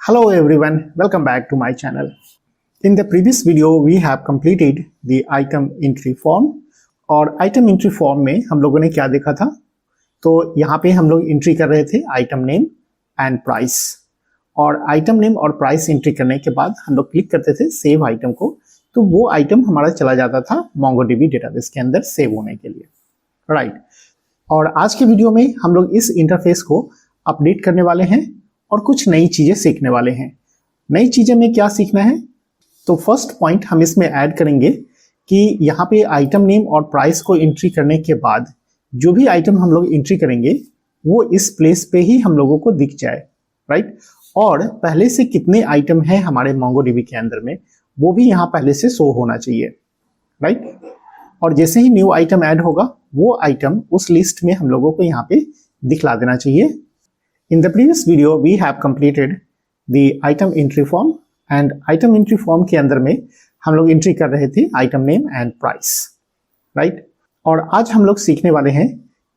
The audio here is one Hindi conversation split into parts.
Hello everyone, welcome back to my channel. In the previous video, we have completed the item entry form और item entry form में हम लोगों ने क्या देखा था? तो यहाँ पे हम लोग एंट्री कर रहे थे item name and price और item name और price एंट्री करने के बाद हम लोग क्लिक करते थे सेव आइटम को, तो वो आइटम हमारा चला जाता था MongoDB डेटाबेस के अंदर सेव होने के लिए, राइट। और आज के वीडियो में हम लोग इस इंटरफेस को अपडेट करने वाले हैं और कुछ नई चीजें सीखने वाले हैं। नई चीजें में क्या सीखना है, तो फर्स्ट पॉइंट हम इसमें ऐड करेंगे कि यहाँ पे आइटम नेम और प्राइस को एंट्री करने के बाद जो भी आइटम हम लोग एंट्री करेंगे वो इस प्लेस पे ही हम लोगों को दिख जाए, राइट। और पहले से कितने आइटम है हमारे MongoDB के अंदर में वो भी यहाँ पहले से शो होना चाहिए, राइट। और जैसे ही न्यू आइटम ऐड होगा वो आइटम उस लिस्ट में हम लोगों को यहाँ पे दिखला देना चाहिए। In the previous video, we have completed the item entry form and item entry form के अंदर में हम लोग एंट्री कर रहे थे item name and price, right? और आज हम लोग सीखने वाले हैं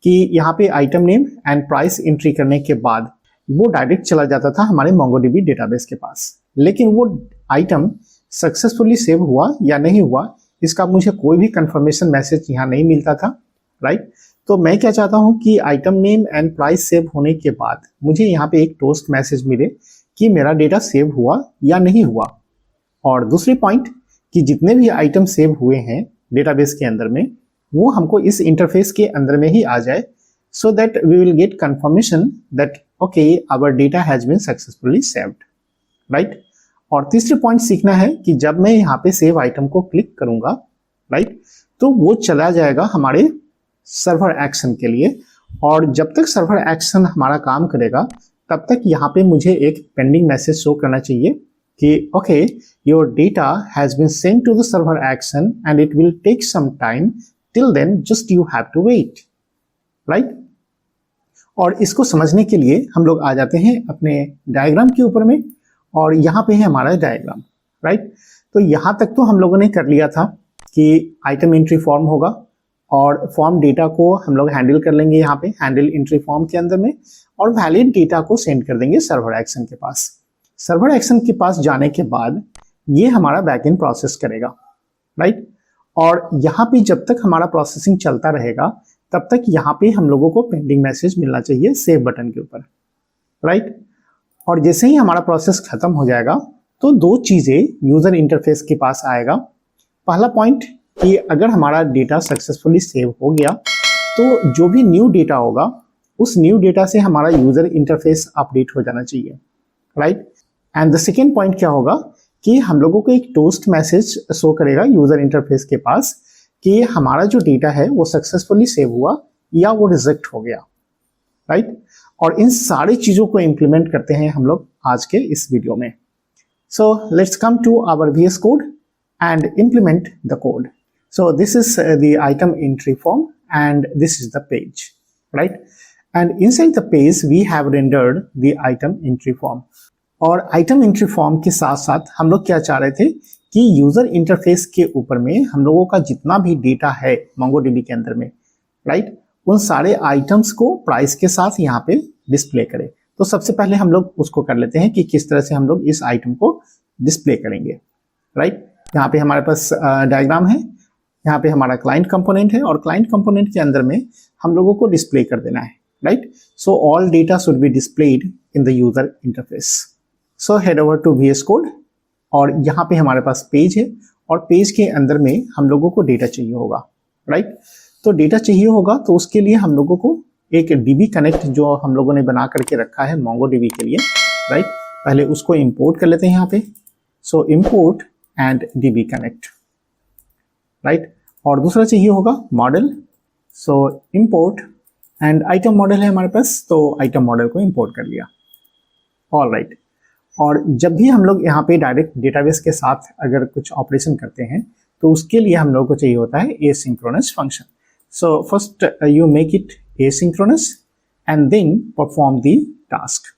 कि यहाँ पे item name and price entry करने के बाद वो डायरेक्ट चला जाता था हमारे MongoDB डेटाबेस के पास, लेकिन वो आइटम सक्सेसफुली सेव हुआ या नहीं हुआ इसका मुझे कोई भी कंफर्मेशन मैसेज यहाँ नहीं मिलता था, राइट। तो मैं क्या चाहता हूं कि item name and price save होने के बाद मुझे यहाँ पे एक टोस्ट मैसेज मिले कि मेरा डेटा सेव हुआ या नहीं हुआ। और दूसरी पॉइंट कि जितने भी आइटम सेव हुए हैं डेटाबेस के अंदर में वो हमको इस इंटरफेस के अंदर में ही आ जाए, so that we will get confirmation that okay our data has been successfully saved, right. और तीसरी पॉइंट सीखना है कि जब मैं यहाँ पे सेव आइटम को क्लिक करूंगा, राइट, तो वो चला जाएगा हमारे सर्वर एक्शन के लिए। और जब तक सर्वर एक्शन हमारा काम करेगा तब तक यहाँ पे मुझे एक पेंडिंग मैसेज शो करना चाहिए कि okay your data has been sent to the server action and it will take some time, till then just you have to wait, right. और इसको समझने के लिए हम लोग आ जाते हैं अपने डायग्राम के ऊपर में और यहाँ पे है हमारा डायग्राम, राइट। तो यहाँ तक तो हम लोगों ने कर लिया था कि आइटम एंट्री फॉर्म होगा और फॉर्म डेटा को हम लोग हैंडल कर लेंगे यहाँ पे हैंडल एंट्री फॉर्म के अंदर में, और वैलिड डेटा को सेंड कर देंगे सर्वर एक्शन के पास। सर्वर एक्शन के पास जाने के बाद ये हमारा बैकएंड प्रोसेस करेगा, राइट। और यहाँ पे जब तक हमारा प्रोसेसिंग चलता रहेगा तब तक यहाँ पे हम लोगों को पेंडिंग मैसेज मिलना चाहिए सेव बटन के ऊपर, राइट। और जैसे ही हमारा प्रोसेस खत्म हो जाएगा तो दो चीजें यूजर इंटरफेस के पास आएगा। पहला पॉइंट कि अगर हमारा डेटा सक्सेसफुली सेव हो गया तो जो भी न्यू डेटा होगा उस न्यू डेटा से हमारा यूजर इंटरफेस अपडेट हो जाना चाहिए, right. And the second point क्या होगा कि हम लोगों को एक टोस्ट मैसेज शो करेगा यूजर इंटरफेस के पास कि हमारा जो डेटा है वो सक्सेसफुली सेव हुआ या वो रिजेक्ट हो गया, राइट। और इन सारी चीजों को इंप्लीमेंट करते हैं हम लोग आज के इस वीडियो में। So let's come to our VS code and implement the code. So this is the item entry form and this is the page, right? And inside the page we have rendered the item entry form. और item entry form के साथ साथ हम लोग क्या चाह रहे थे कि यूजर इंटरफेस के ऊपर में हम लोगों का जितना भी डेटा है MongoDB के अंदर में, राइट, उन सारे आइटम्स को प्राइस के साथ यहाँ पे डिस्प्ले करें। तो सबसे पहले हम लोग उसको कर लेते हैं कि किस तरह से हम लोग इस आइटम को डिस्प्ले करेंगे, राइट। यहाँ पे हमारे पास डायग्राम है, यहाँ पे हमारा क्लाइंट कंपोनेंट है और क्लाइंट कंपोनेंट के अंदर में हम लोगों को डिस्प्ले कर देना है, right. So all data should be displayed in the user interface. So head over to VS code और यहाँ पे हमारे पास पेज है और पेज के अंदर में हम लोगों को डेटा चाहिए होगा, राइट। तो डेटा चाहिए होगा तो उसके लिए हम लोगों को एक DB कनेक्ट जो हम लोगों ने बना करके रखा है MongoDB के लिए, राइट, पहले उसको इम्पोर्ट कर लेते हैं यहाँ पे। सो import and DB connect, right. और दूसरा चाहिए होगा model, so import and item model है हमारे पास तो आइटम मॉडल को इंपोर्ट कर लिया, ऑल राइट। और जब भी हम लोग यहाँ पे डायरेक्ट डेटाबेस के साथ अगर कुछ ऑपरेशन करते हैं तो उसके लिए हम लोग को चाहिए होता है asynchronous function. So first you make it asynchronous and then perform the task.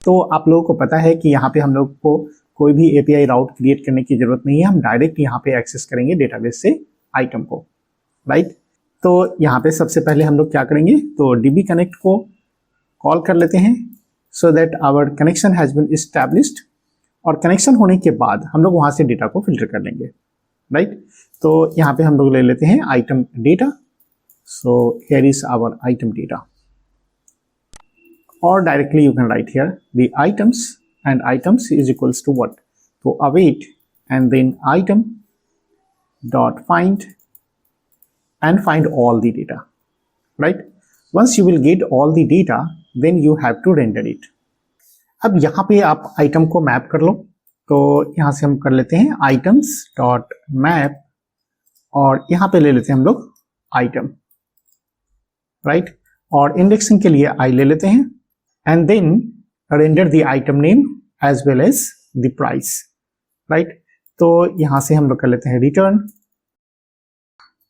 तो आप लोगों को पता है कि यहाँ पे हम लोग को कोई भी API राउट क्रिएट करने की जरूरत नहीं है, हम डायरेक्ट यहाँ पे एक्सेस करेंगे डेटाबेस से आइटम को, राइट। तो यहाँ पे सबसे पहले हम लोग क्या करेंगे तो DB कनेक्ट को कॉल कर लेते हैं so that our connection has been established और कनेक्शन होने के बाद हम लोग वहां से डेटा को फिल्टर कर लेंगे, राइट। तो यहाँ पे हम लोग ले लेते हैं item data, so here is our item data, और directly you can write here the items, and items is equals to what, तो await and then item dot find and find all the data, right? Once you will get all the data, then you have to render it. अब यहाँ पे आप आइटम को मैप कर लो, तो यहाँ से हम कर लेते हैं items dot map, और यहाँ पे ले लेते हैं हम लोग आइटम, राइट, और इंडेक्सिंग के लिए आई ले लेते हैं, and then render the item name as well as the price, right. तो यहां से हम लोग कर लेते हैं return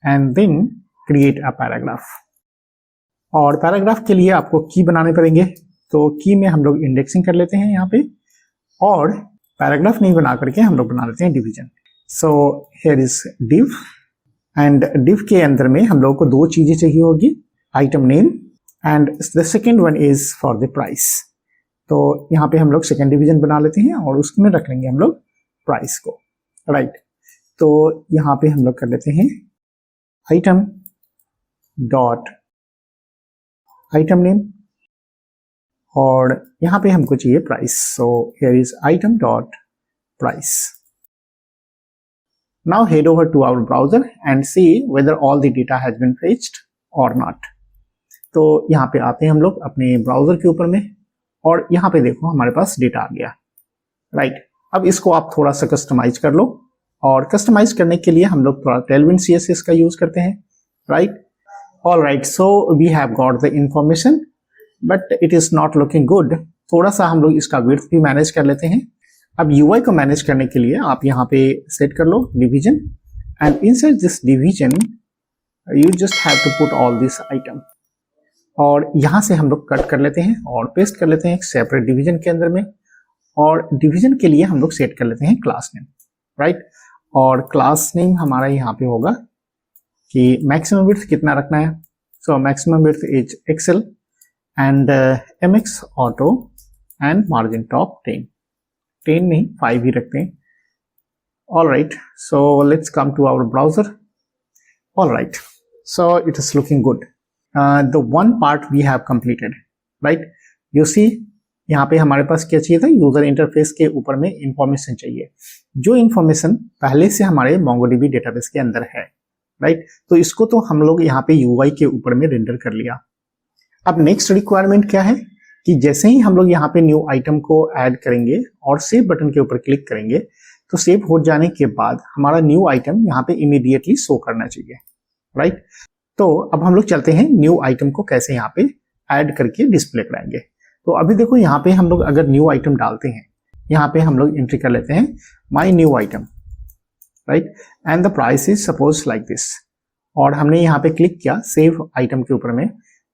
and then create a paragraph, और पैराग्राफ के लिए आपको की बनाने पड़ेंगे, तो की में हम लोग इंडेक्सिंग कर लेते हैं यहाँ पे, और पैराग्राफ नहीं बना करके हम लोग बना लेते हैं division. So here is div, and div के अंदर में हम लोग को दो चीजें चाहिए होगी, item name and the second one is for the price. तो यहाँ पे हम लोग सेकेंड डिवीजन बना लेते हैं और उसमें रख लेंगे हम लोग प्राइस को, राइट। तो यहाँ पे हम लोग कर लेते हैं आइटम डॉट आइटम नेम, और यहाँ पे हमको चाहिए price, so here is item dot price. Now head over to our browser and see whether all the data has been fetched और नॉट। तो यहाँ पे आते हैं हम लोग अपने ब्राउजर के ऊपर में, और यहाँ पे देखो हमारे पास डेटा आ गया, राइट। अब इसको आप थोड़ा सा कस्टमाइज कर लो, और कस्टमाइज करने के लिए हम लोग थोड़ा टेलविंड CSS का यूज करते हैं, right. All right, so we have got the information but it is not looking good. थोड़ा सा हम लोग इसका विड्थ भी मैनेज कर लेते हैं। अब UI को मैनेज करने के लिए आप यहाँ पे सेट कर लो division, and inside this division you just have to put all this item, और यहाँ से हम लोग कट कर लेते हैं और पेस्ट कर लेते हैं एक सेपरेट डिवीजन के अंदर में, और डिवीजन के लिए हम लोग सेट कर लेते हैं क्लास नेम, राइट। और क्लास नेम हमारा यहाँ पे होगा कि मैक्सिमम विड्थ कितना रखना है, so maximum width is XL and MX auto and margin top 10 नहीं 5 ही रखते हैं। All right, so let's come to our browser. All right, so it is looking good, the one part we have completed, right. You see यहाँ पे हमारे पास क्या चाहिए था, यूजर इंटरफेस के ऊपर में इंफॉर्मेशन चाहिए, जो इंफॉर्मेशन पहले से हमारे MongoDB डेटाबेस के अंदर है, राइट। तो इसको तो हम लोग यहाँ पे UI के ऊपर में रेंडर कर लिया। अब नेक्स्ट रिक्वायरमेंट क्या है कि जैसे ही हम लोग यहाँ पे न्यू आइटम को ऐड करेंगे और सेव बटन के ऊपर क्लिक करेंगे, तो सेव हो जाने के बाद हमारा न्यू आइटम यहाँ पे इमीडिएटली शो करना चाहिए, राइट। तो अब हम लोग चलते हैं न्यू आइटम को कैसे यहाँ पे ऐड करके डिस्प्ले कराएंगे। तो अभी देखो यहाँ पे हम लोग अगर न्यू आइटम डालते हैं, यहाँ पे हम लोग एंट्री कर लेते हैं माई new item, right, and the price is suppose like this, और हमने यहाँ पे क्लिक किया सेव आइटम के ऊपर में,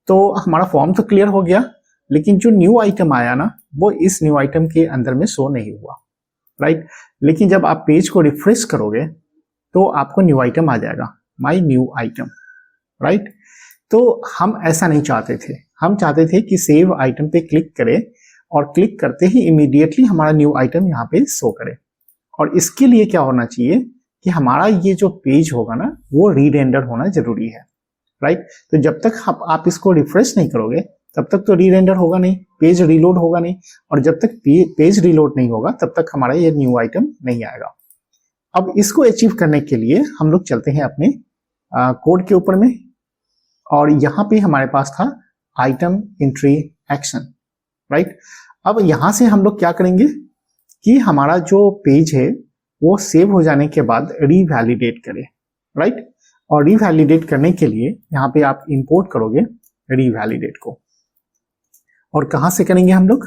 तो हमारा फॉर्म तो क्लियर हो गया, लेकिन जो न्यू आइटम आया ना वो इस न्यू आइटम के अंदर में शो नहीं हुआ, राइट। लेकिन जब आप पेज को रिफ्रेश करोगे तो आपको न्यू आइटम आ जाएगा, माई न्यू आइटम, राइट। तो हम ऐसा नहीं चाहते थे, हम चाहते थे कि सेव आइटम पे क्लिक करें और क्लिक करते ही इमीडिएटली हमारा न्यू आइटम यहाँ पे शो करे। और इसके लिए क्या होना चाहिए कि हमारा ये जो पेज होगा ना वो रीरेंडर होना जरूरी है, राइट। तो जब तक आप इसको रिफ्रेश नहीं करोगे तब तक तो रीरेंडर होगा नहीं, पेज रीलोड होगा नहीं, और जब तक पेज रीलोड नहीं होगा तब तक हमारा ये न्यू आइटम नहीं आएगा। अब इसको अचीव करने के लिए हम लोग चलते हैं अपने कोड के ऊपर में, और यहाँ पे हमारे पास था आइटम एंट्री एक्शन, राइट। अब यहाँ से हम लोग क्या करेंगे कि हमारा जो पेज है वो सेव हो जाने के बाद रीवैलिडेट करें, राइट। और रीवैलिडेट करने के लिए यहाँ पे आप इंपोर्ट करोगे रीवैलिडेट को, और कहाँ से करेंगे हम लोग,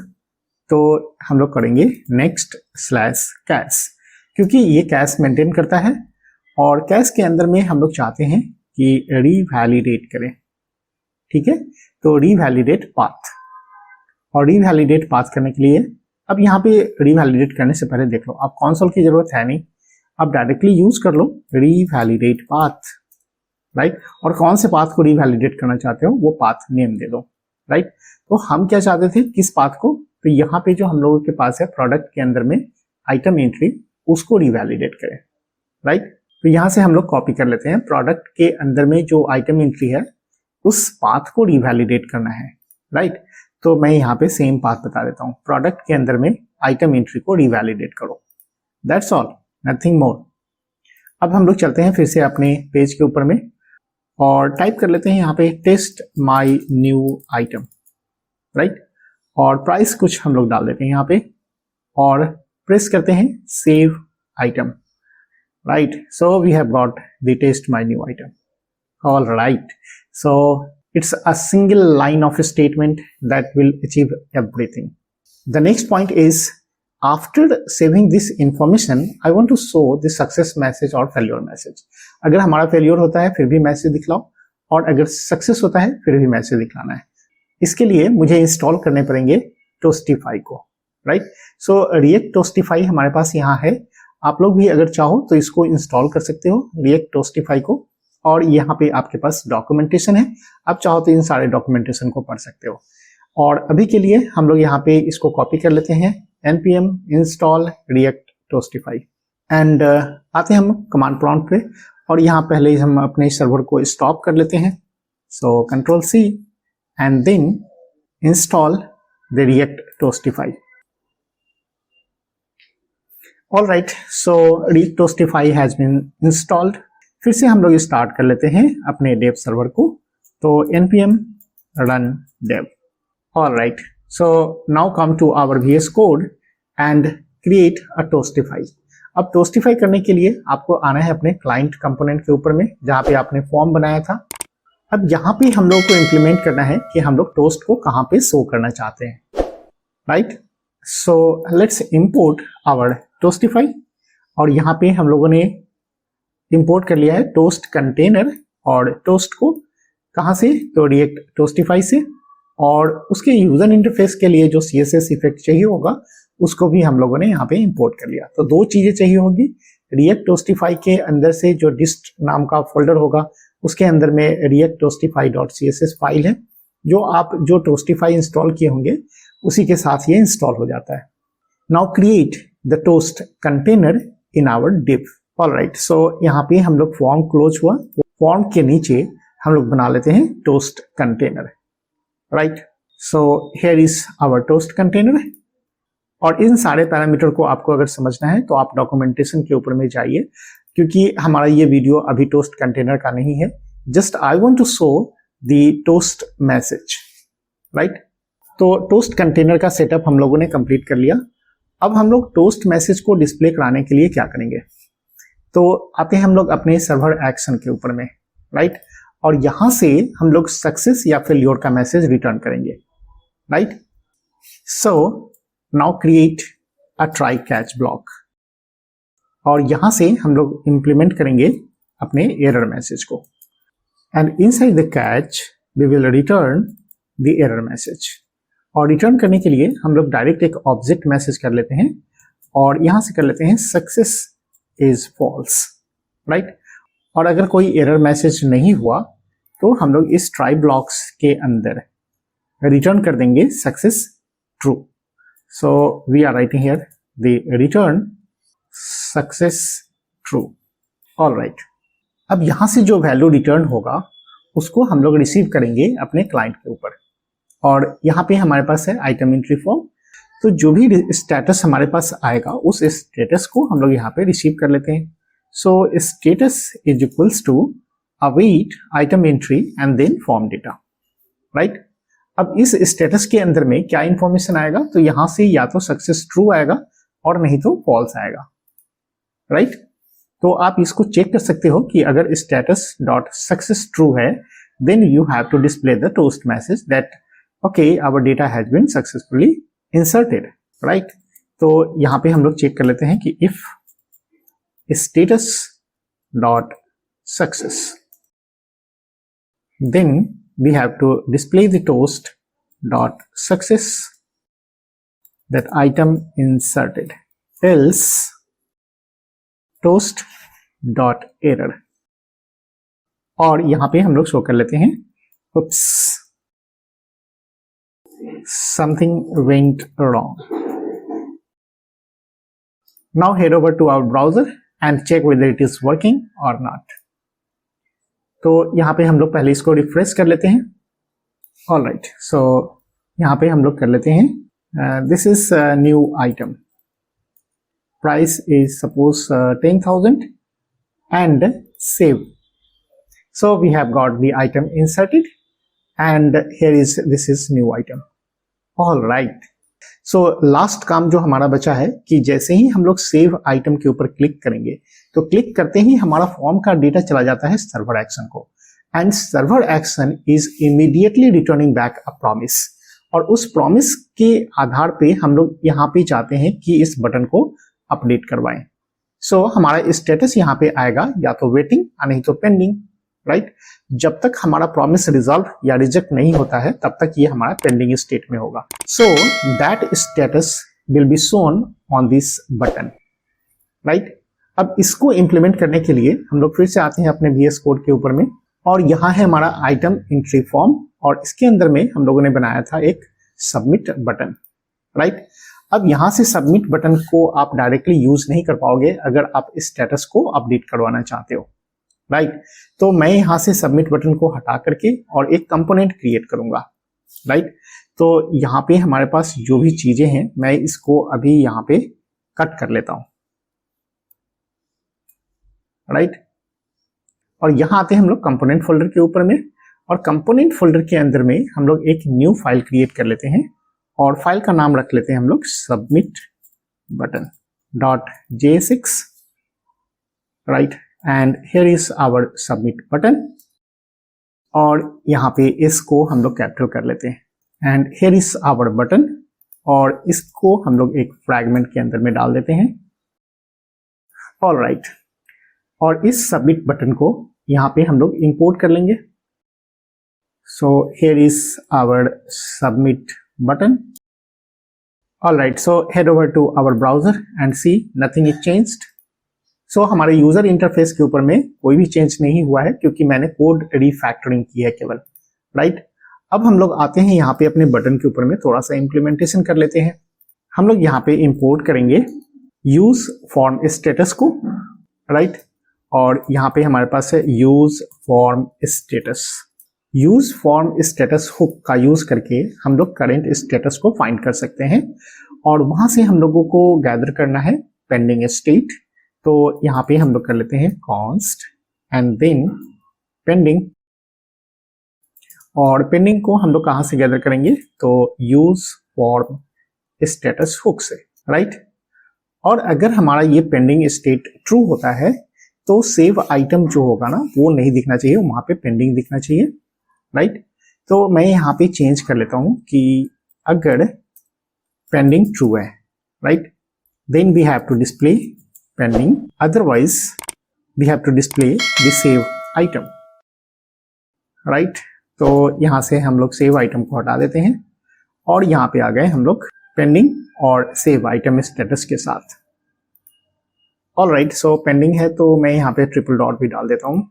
तो हम लोग करेंगे next/कैश, क्योंकि ये कैश मेंटेन करता है, और कैश के अंदर में हम लोग चाहते हैं कि रीवैलिडेट करें, ठीक है। तो रीवैलिडेट पाथ, और रीवैलिडेट पाथ करने के लिए अब यहाँ पे रीवैलिडेट करने से पहले देख लो, आप कंसोल की जरूरत है नहीं, आप डायरेक्टली यूज कर लो रीवैलिडेट पाथ, राइट। और कौन से पाथ को रीवैलिडेट करना चाहते हो वो पाथ नेम दे दो, राइट। तो हम क्या चाहते थे किस पाथ को, तो यहाँ पे जो हम लोगों के पास है प्रोडक्ट के अंदर में आइटम एंट्री उसको रिवैलिडेट करें, राइट। तो यहाँ से हम लोग कॉपी कर लेते हैं, प्रोडक्ट के अंदर में जो आइटम एंट्री है उस पाथ को रिवैलिडेट करना है, राइट। तो मैं यहाँ पे सेम पाथ बता देता हूँ, प्रोडक्ट के अंदर में आइटम एंट्री को रिवैलिडेट करो, दैट्स ऑल, नथिंग मोर। अब हम लोग चलते हैं फिर से अपने पेज के ऊपर में और टाइप कर लेते हैं यहाँ पे test my new item, right. और प्राइस कुछ हम लोग डाल देते हैं यहाँ पे और प्रेस करते हैं save item, right? So we have got the test my new item. All right. So it's a single line of a statement that will achieve everything. The next point is, after saving this information, I want to show the success message or failure message. अगर हमारा failure होता है फिर भी मैसेज दिखलाओ, और अगर सक्सेस होता है फिर भी मैसेज दिखलाना है। इसके लिए मुझे इंस्टॉल करने पड़ेंगे टोस्टिफाई को, राइट। सो रिएक्ट टोस्टिफाई हमारे पास यहाँ है, आप लोग भी अगर चाहो तो इसको इंस्टॉल कर सकते हो, रिएक्ट टोस्टिफाई को। और यहाँ पे आपके पास डॉक्यूमेंटेशन है, आप चाहो तो इन सारे डॉक्यूमेंटेशन को पढ़ सकते हो। और अभी के लिए हम लोग यहाँ पे इसको कॉपी कर लेते हैं, npm install react toastify, and आते हैं हम कमांड प्रॉम्प्ट पे, और यहाँ पहले हम अपने सर्वर को स्टॉप कर लेते हैं। So control C and then install the React Toastify. All right, so react toastify has been installed। फिर से हम लोग स्टार्ट कर लेते हैं अपने डेव सर्वर को, तो npm run dev। All right, so now come to our VS Code and create a toastify। अब toastify करने के लिए आपको आना है अपने क्लाइंट कंपोनेंट के ऊपर में, जहाँ पे आपने फॉर्म बनाया था। अब यहाँ पे हम लोग को इम्प्लीमेंट करना है कि हम लोग टोस्ट को कहाँ पे शो करना चाहते हैं, right. So let's import our Toastify, और यहाँ पे हम लोगों ने इंपोर्ट कर लिया है टोस्ट कंटेनर, और टोस्ट को कहाँ से, तो रिएक्ट टोस्टिफाई से। और उसके यूजर इंटरफेस के लिए जो CSS इफेक्ट चाहिए होगा उसको भी हम लोगों ने यहाँ पे इंपोर्ट कर लिया। तो दो चीजें चाहिए होगी, रिएक्ट टोस्टिफाई के अंदर से जो डिस्ट नाम का फोल्डर होगा उसके अंदर में रिएक्ट टोस्टिफाई .css फाइल है, जो आप जो टोस्टिफाई इंस्टॉल किए होंगे उसी के साथ ये इंस्टॉल हो जाता है। Now create the toast container in our div। All right, so यहाँ पे हम लोग फॉर्म क्लोज हुआ, फॉर्म के नीचे हम लोग बना लेते हैं toast container, right. So here is our toast container. और इन सारे पैरामीटर को आपको अगर समझना है तो आप डॉक्यूमेंटेशन के ऊपर में जाइए, क्योंकि हमारा ये वीडियो अभी टोस्ट कंटेनर का नहीं है, just I want to show the toast message, right. तो टोस्ट कंटेनर का सेटअप हम लोगों ने कंप्लीट कर लिया। अब हम लोग टोस्ट मैसेज को डिस्प्ले कराने के लिए क्या करेंगे, तो आते हैं हम लोग अपने सर्वर एक्शन के ऊपर में, राइट। और यहां से हम लोग सक्सेस या फेल्योर का मैसेज रिटर्न करेंगे, right. So now create a try catch block, और यहां से हम लोग इंप्लीमेंट करेंगे अपने एरर मैसेज को, and inside the catch we will return the error message. और रिटर्न करने के लिए हम लोग डायरेक्ट एक ऑब्जेक्ट मैसेज कर लेते हैं, और यहां से कर लेते हैं सक्सेस इज फॉल्स, राइट। और अगर कोई एरर मैसेज नहीं हुआ तो हम लोग इस ट्राई ब्लॉक्स के अंदर रिटर्न कर देंगे success true. So we are writing here the return success true. Alright, अब यहां से जो वैल्यू रिटर्न होगा उसको हम लोग रिसीव करेंगे अपने क्लाइंट के ऊपर, और यहाँ पे हमारे पास है आइटम एंट्री फॉर्म। तो जो भी स्टेटस हमारे पास आएगा उस स्टेटस को हम लोग यहाँ पे रिसीव कर लेते हैं। So status is equals to await item entry and then form data, right. अब इस स्टेटस के अंदर में क्या इंफॉर्मेशन आएगा, तो यहाँ से या तो सक्सेस ट्रू आएगा और नहीं तो फॉल्स आएगा, राइट। तो आप इसको चेक कर सकते हो कि अगर स्टेटस डॉट सक्सेस ट्रू है then you have to display the toast message that okay, our data has been successfully inserted, right। तो यहाँ पे हम लोग चेक कर लेते हैं कि if status dot success, then we have to display the toast dot success that item inserted, else toast dot error। और यहाँ पे हम लोग शो कर लेते हैं oops, something went wrong। Now head over to our browser and check whether it is working or not. तो यहाँ पे हम लोग पहले इसको रिफ्रेश कर लेते हैं. All right, so यहाँ पे हम लोग कर लेते हैं. This is a new item. Price is suppose 10,000 and save. So we have got the item inserted and this is new item. All right. So last काम जो हमारा बचा है कि जैसे ही हम लोग सेव आइटम के ऊपर क्लिक करेंगे तो क्लिक करते ही हमारा फॉर्म का डेटा चला जाता है सर्वर एक्शन को, and server action is immediately returning back a promise. और उस प्रॉमिस के आधार पे हम लोग यहाँ पे चाहते हैं कि इस बटन को अपडेट करवाएं. सो हमारा स्टेटस यहाँ पे आएगा या तो वेटिंग या नहीं तो पेंडिंग, राइट. जब तक हमारा प्रॉमिस रिजॉल्व या रिजेक्ट नहीं होता है तब तक ये हमारा पेंडिंग स्टेट में होगा. So that status will be shown on this button, right. अब इसको इंप्लीमेंट करने के लिए हम लोग फिर से आते हैं अपने VS कोड के ऊपर में, और यहाँ है हमारा आइटम एंट्री फॉर्म, और इसके अंदर में हम लोगों ने बनाया था एक सबमिट बटन, राइट. अब यहाँ से सबमिट बटन को आप डायरेक्टली यूज नहीं कर पाओगे अगर आप स्टेटस को अपडेट करवाना चाहते हो, राइट. तो मैं यहाँ से सबमिट बटन को हटा करके और एक कंपोनेंट क्रिएट करूंगा, राइट. तो यहाँ पे हमारे पास जो भी चीजें हैं मैं इसको अभी यहाँ पे कट कर लेता हूं, राइट. और यहाँ आते हैं हम लोग कंपोनेंट फोल्डर के ऊपर में, और कंपोनेंट फोल्डर के अंदर में हम लोग एक न्यू फाइल क्रिएट कर लेते हैं, और फाइल का नाम रख लेते हैं हम लोग submit button .jsx, right. And here is our submit button, और यहाँ पे इसको हम लोग कैपिटल कर लेते हैं, and here is our button, और इसको हम लोग एक फ्रैगमेंट के अंदर में डाल देते हैं. All right. और इस सबमिट बटन को यहाँ पे हम लोग इंपोर्ट कर लेंगे. So here is our submit button. All right. So head over to our browser and see nothing is changed. So हमारे यूजर इंटरफेस के ऊपर में कोई भी चेंज नहीं हुआ है क्योंकि मैंने कोड रीफैक्टरिंग की है केवल, राइट. अब हम लोग आते हैं यहाँ पे अपने बटन के ऊपर में थोड़ा सा इंप्लीमेंटेशन कर लेते हैं. हम लोग यहाँ पे इंपोर्ट करेंगे यूज फॉर्म स्टेटस को, राइट. और यहाँ पे हमारे पास है use form status. Use form status hook का यूज करके हम लोग करेंट स्टेटस को फाइंड कर सकते हैं, और वहां से हम लोगों को गैदर करना है पेंडिंग स्टेट. तो यहाँ पे हम लोग कर लेते हैं कॉन्स्ट एंड देन पेंडिंग, और पेंडिंग को हम लोग कहाँ से गैदर करेंगे तो यूज फॉर्म स्टेटस हुक से, राइट. और अगर हमारा ये पेंडिंग स्टेट ट्रू होता है तो सेव आइटम जो होगा ना वो नहीं दिखना चाहिए, वहां पे पेंडिंग दिखना चाहिए, राइट. तो मैं यहाँ पे चेंज कर लेता हूं कि अगर पेंडिंग ट्रू है, right, then we have to display pending, otherwise we have to display the save item, right. तो यहाँ से हम लोग सेव आइटम को हटा देते हैं, और यहाँ पे आ गए हम लोग पेंडिंग और सेव आइटम स्टेटस के साथ. All right. सो पेंडिंग है तो मैं यहाँ पे ट्रिपल डॉट भी डाल देता हूँ,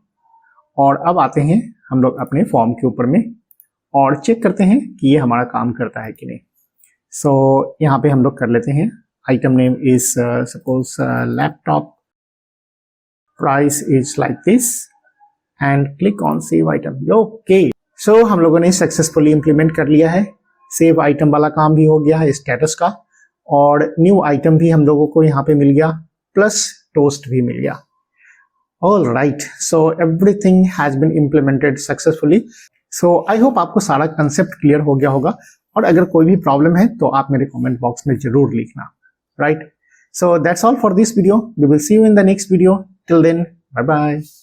और अब आते हैं हम लोग अपने फॉर्म के ऊपर में और चेक करते हैं कि ये हमारा काम करता है कि नहीं. सो यहाँ पे हम लोग कर लेते हैं item name is suppose laptop, price is like this, and click on save item. Okay. So हम लोगों ने सक्सेसफुली इंप्लीमेंट कर लिया है, सेव आइटम वाला काम भी हो गया है स्टेटस का, और न्यू आइटम भी हम लोगों को यहाँ पे मिल गया, प्लस टोस्ट भी मिल गया. All right, so everything has been implemented successfully. So I hope आपको सारा कंसेप्ट क्लियर हो गया होगा, और अगर कोई भी प्रॉब्लम है तो आप मेरे कमेंट बॉक्स में जरूर लिखना, right. So that's all for this video. We will see you in the next video. Till then, bye bye.